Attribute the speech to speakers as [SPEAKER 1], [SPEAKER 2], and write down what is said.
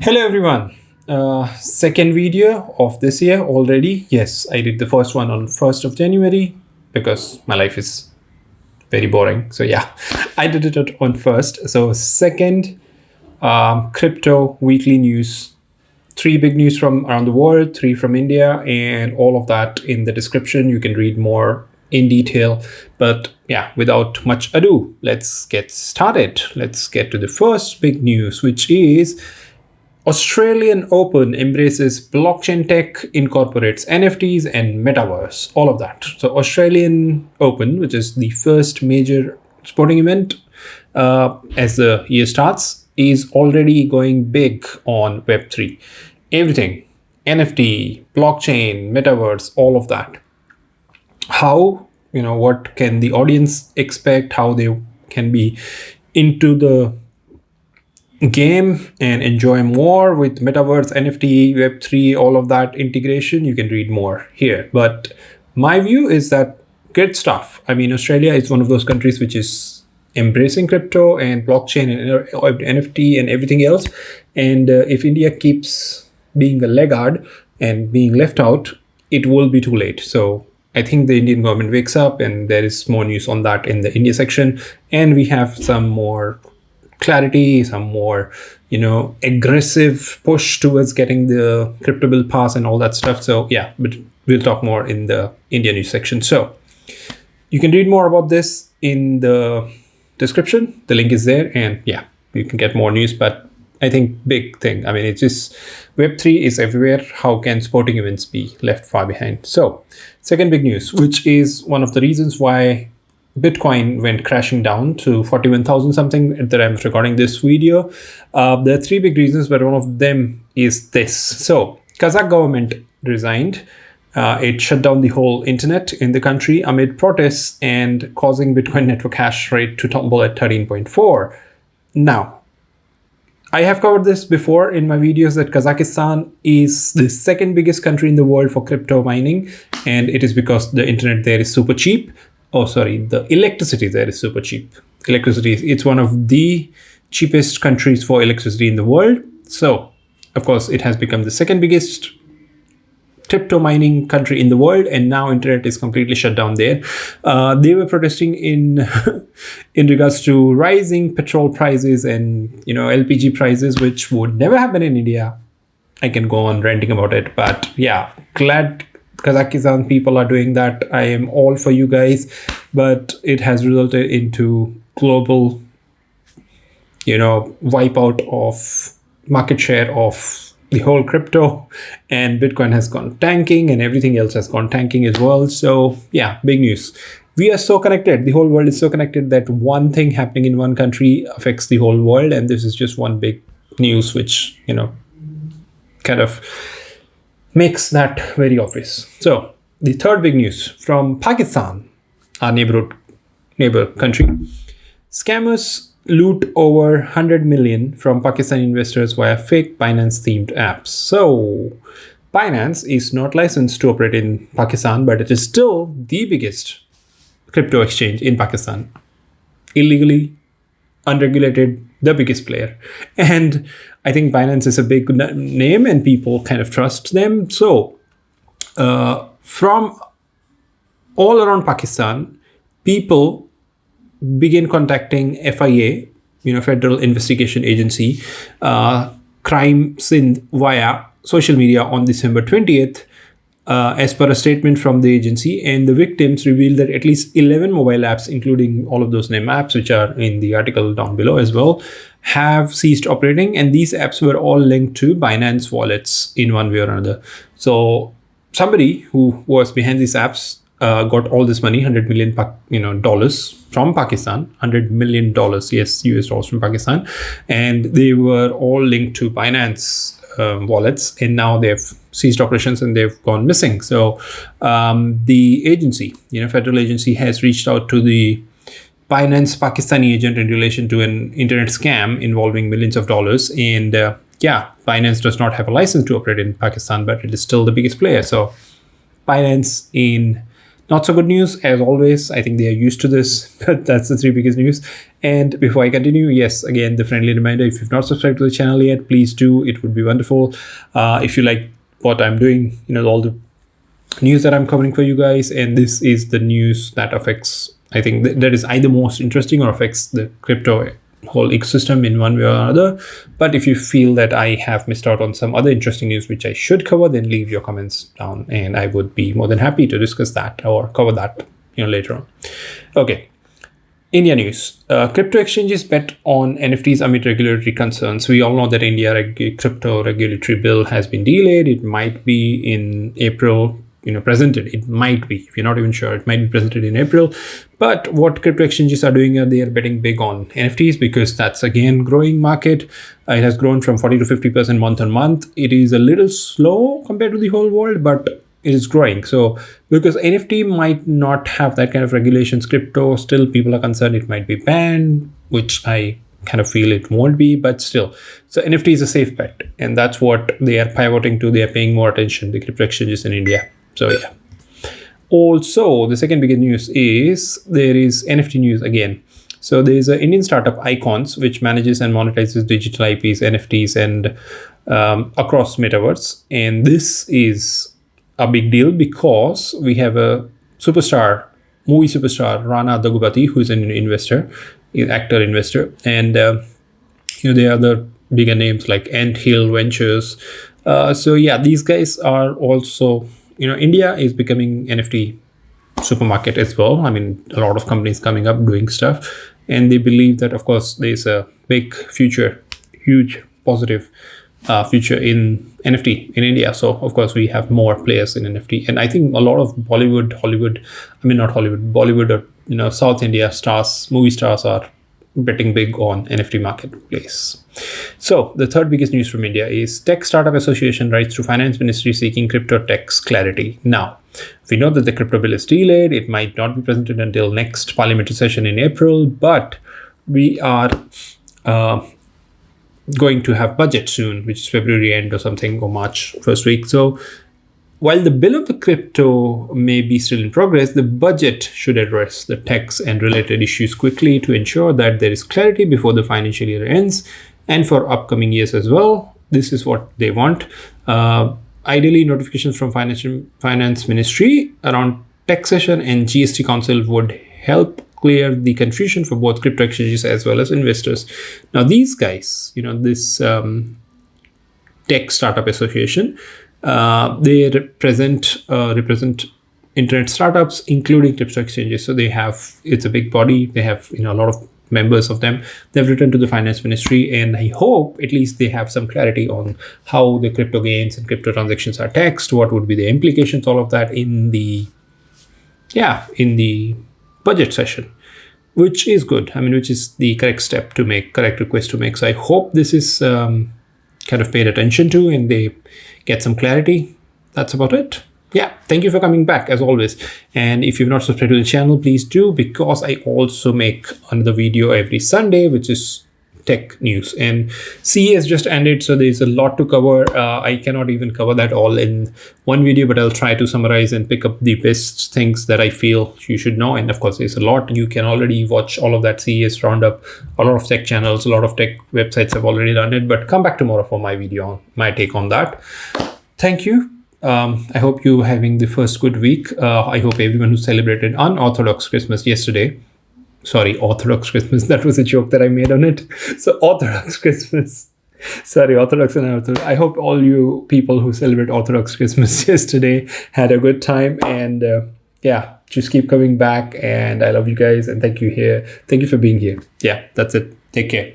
[SPEAKER 1] Hello everyone. Second video of this year already. Yes, I did the first one on 1st of January because my life is very boring. So yeah, I did it on first. So second, crypto weekly news. Three big news from around the world, three from India, and all of that in the description. You can read more in detail. But yeah, without much ado, let's get started. Let's get to the first big news, which is Australian Open embraces blockchain tech, incorporates NFTs and Metaverse, all of that. So, Australian Open, which is the first major sporting event as the year starts, is already going big on Web3. Everything NFT, blockchain, Metaverse, all of that. How, what can the audience expect? How they can be into the game and enjoy more with Metaverse, NFT, Web3, all of that integration. You can read more here. But my view is that good stuff. I mean, Australia is one of those countries which is embracing crypto and blockchain and NFT and everything else. And if India keeps being a laggard and being left out, it will be too late. So I think the Indian government wakes up, and there is more news on that in the India section. And we have some more clarity, some more, aggressive push towards getting the crypto bill pass and all that stuff. So yeah, but we'll talk more in the India news section. So you can read more about this in the description. The link is there, and yeah, you can get more news. But I think big thing, I mean, it's just Web3 is everywhere. How can sporting events be left far behind? So second big news, which is one of the reasons why Bitcoin went crashing down to 41,000 something at the time of recording this video. There are three big reasons, but one of them is this. So Kazakh government resigned. It shut down the whole internet in the country amid protests and causing Bitcoin network hash rate to tumble at 13.4. Now, I have covered this before in my videos that Kazakhstan is the second biggest country in the world for crypto mining, and it is because the internet there is super cheap. The electricity there is super cheap. It's one of the cheapest countries for electricity in the world. So, of course, it has become the second biggest crypto mining country in the world, and now internet is completely shut down there. They were protesting in in regards to rising petrol prices and LPG prices, which would never happen in India. I can go on ranting about it, but yeah, glad Kazakhstan people are doing that. I am all for you guys, but it has resulted into global, wipeout of market share of the whole crypto, and Bitcoin has gone tanking and everything else has gone tanking as well. So yeah, big news. We are so connected. The whole world is so connected that one thing happening in one country affects the whole world. And this is just one big news, which, kind of makes that very obvious. So the third big news from Pakistan, our neighbor country. Scammers loot over 100 million from Pakistani investors via fake Binance themed apps. So Binance is not licensed to operate in Pakistan, but it is still the biggest crypto exchange in Pakistan. Illegally, unregulated, the biggest player. And I think Binance is a big name and people kind of trust them. So from all around Pakistan, people begin contacting FIA, Federal Investigation Agency, Crime Sindh via social media on December 20th, as per a statement from the agency. And the victims revealed that at least 11 mobile apps, including all of those name apps, which are in the article down below as well, have ceased operating. And these apps were all linked to Binance wallets in one way or another. So somebody who was behind these apps got all this money, $100 million, dollars from Pakistan, $100 million, yes, US dollars from Pakistan, and they were all linked to Binance wallets, and now they've ceased operations and they've gone missing. So the agency, federal agency, has reached out to the Binance Pakistani agent in relation to an internet scam involving millions of dollars. And Binance does not have a license to operate in Pakistan, but it is still the biggest player. So Binance in Not so good news, as always. I think they are used to this, but that's the three biggest news. And before I continue, yes, again, the friendly reminder, if you've not subscribed to the channel yet, please do. It would be wonderful. If you like what I'm doing, all the news that I'm covering for you guys, and this is the news that affects, I think that is either most interesting or affects the crypto whole ecosystem in one way or another. But if you feel that I have missed out on some other interesting news which I should cover, then leave your comments down and I would be more than happy to discuss that or cover that later on. Okay. India news. Crypto exchanges bet on NFTs amid regulatory concerns. We all know that India crypto regulatory bill has been delayed. It might be in April, presented. It might be, if you're not even sure, it might be presented in April. But what crypto exchanges are doing, they are betting big on NFTs because that's again growing market. It has grown from 40 to 50% month on month. It is a little slow compared to the whole world, but it is growing. So because NFT might not have that kind of regulations, crypto still people are concerned it might be banned, which I kind of feel it won't be, but still. So NFT is a safe bet, and that's what they are pivoting to. They are paying more attention, the crypto exchanges in India. So yeah. Also, the second biggest news is there is NFT news again. So there is an Indian startup, Icons, which manages and monetizes digital IPs, NFTs, and across Metaverse. And this is a big deal because we have a movie superstar, Rana Daggubati, who is an investor, actor investor, and there are other bigger names like Ant Hill Ventures. So yeah, these guys are also, India is becoming NFT supermarket as well. I mean, a lot of companies coming up doing stuff, and they believe that, of course, there's a big future, huge positive future in NFT in India. So of course we have more players in NFT, and I think a lot of Bollywood or South India stars, movie stars are betting big on NFT marketplace. So the third biggest news from India is Tech Startup Association writes to Finance Ministry seeking crypto tax clarity. Now, we know that the crypto bill is delayed. It might not be presented until next parliamentary session in April, but we are going to have budget soon, which is February end or something, or March first week. So while the bill of the crypto may be still in progress, the budget should address the tax and related issues quickly to ensure that there is clarity before the financial year ends and for upcoming years as well. This is what they want. Ideally, notifications from Finance Ministry around taxation and GST Council would help clear the confusion for both crypto exchanges as well as investors. Now, these guys, this Tech Startup Association, they represent internet startups, including crypto exchanges. So it's a big body. They have a lot of members of them. They've written to the Finance Ministry, and I hope at least they have some clarity on how the crypto gains and crypto transactions are taxed. What would be the implications, all of that in the budget session, which is good. I mean, which is the correct step to make, correct request to make. So I hope this is kind of paid attention to and they get some clarity. That's about it. Yeah, thank you for coming back as always. And if you've not subscribed to the channel, please do, because I also make another video every Sunday, which is tech news. And CES just ended, so there's a lot to cover. I cannot even cover that all in one video, but I'll try to summarize and pick up the best things that I feel you should know. And of course, there's a lot. You can already watch all of that CES roundup. A lot of tech channels, a lot of tech websites have already done it, but come back tomorrow for my video on my take on that. Thank you. I hope you're having the first good week. I hope everyone who celebrated unorthodox Christmas yesterday. Sorry, Orthodox Christmas. That was a joke that I made on it. So Orthodox Christmas. Sorry, Orthodox and Unorthodox. I hope all you people who celebrate Orthodox Christmas yesterday had a good time. And yeah, just keep coming back. And I love you guys. And thank you for being here. Yeah, that's it. Take care.